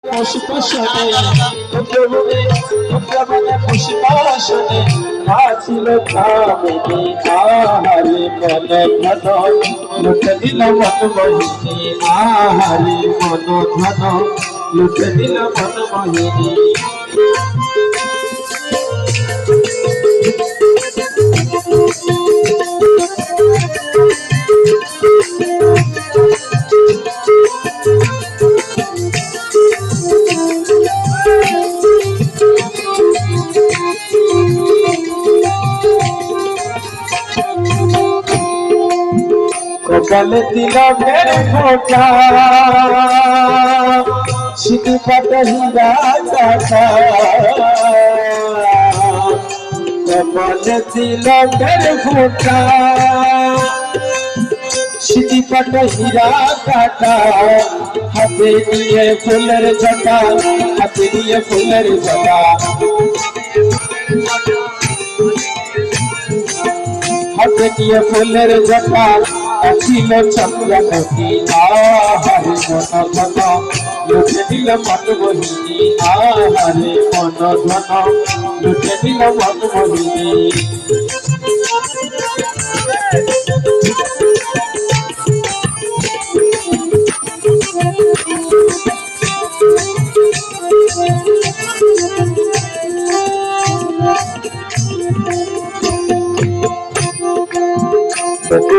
পুষ্পশনে পুত্রভূমি পুত্রবনে পুষ্পশনে নাচিল কামিনী আহারে মন ধন লুটে দিল মন মোহিনী আহারে মন ধন লুটে দিল মন মোহিনী কপালে তিলকের ফোঁটা সিঁদুর কাটা হীরা কাটা কপালে তিলকের ফোঁটা সিঁদুর কাটা হীরা কাটা হাতে নিয়ে ফুলের জটা হাতে নিয়ে ফুলের জটা হাতে নিয়ে ফুলের জটা ছিল চন্দ্রমতি আহারে মন ধন লুটে দিল মন মোহিনী আহারে মন ধন লুটে দিল মন মোহিনী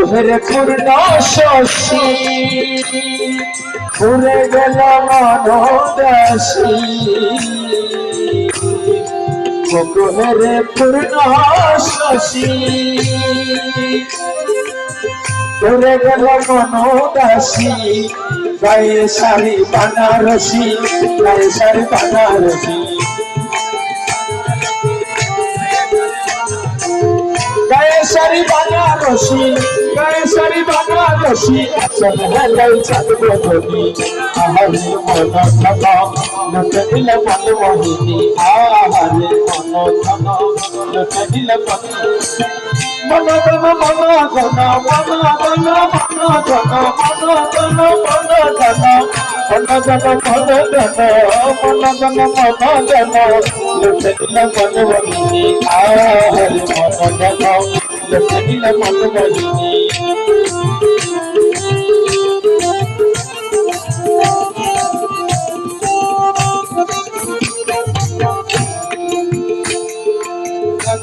তোহের পূর্ণ শশী পুরে গেল মনোদাসী তোহের পূর্ণ শশী পুরে গেল মনোদাসী গায়ে শাড়ি বানারসি গায়ে শাড়ি বানারসি গায়ে শাড়ি বানারসি গায়ে শাড়ি বানারসি আসল হেলাই চাঁদবে ধনি আহারে মন ধন লুটে দিল মন মোহিনী আহারে মন ধন লুটে দিল মন ধন মন ধন মন ধন মন ধন মন ধন মন ধন মন ধন মন ধন মন ধন লুটে দিল মন মোহিনী আহারে মন ধন লুটে দিল মন মোহিনী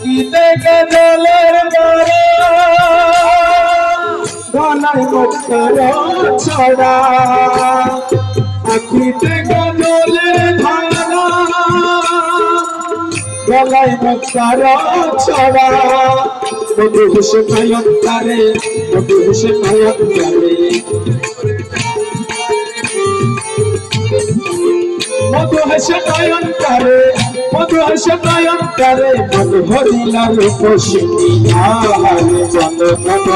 গীতে গজলের মারা গলায় মক্কার ছড়া আখিতে গজলের ধারা গলায় মক্কার ছড়া মধু হেসে নয়ন তারে মধু হেসে নয়ন তারে মধু হেসে নয়ন তারে মধু হেসে নয়ন তারে মন ভরিলা রূপসিনী আহারে মন ধন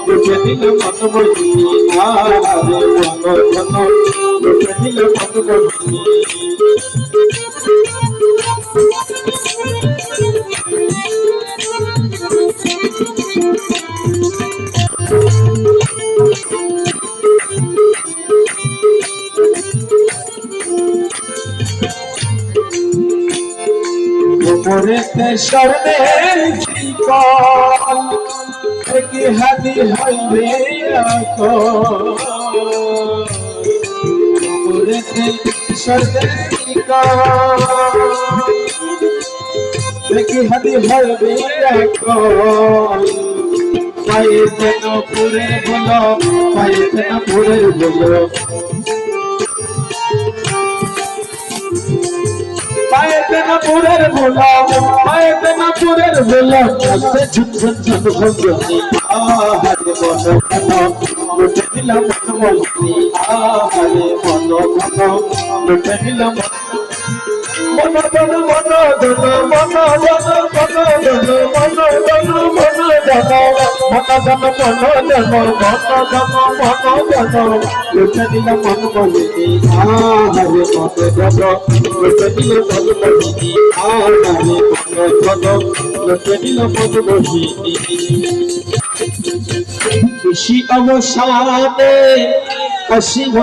লুটে দিল মন মোহিনী আহারে মন ধন লুটে দিল মন মোহিনী উপরেতে স্বর্ণের চিকন একই হাতি হইবে উপরেতে স্বর্ণের চিকন একই হাতি হইবে পায়ে যেন পুরে বলো পায়ে যেন পুরে বলো পায়েতে না পুরের ভোলা পায়েতে না পুরের ভোলা কাছে ঝুনঝুন ঝুনঝুন ঝুনি আহারে মন ধন লুটে দিল মন মোহিনী আহারে মন ধন লুটে দিল মন ধন মন ধন মন ধন মন ধন মন ধন মন ধন লুটে দিল মন মোহিনী আহারে মন ধন লুটে দিল মন মোহিনী আহারে মন ধন লুটে দিল মন মোহিনী খুশি অবসানে অসীম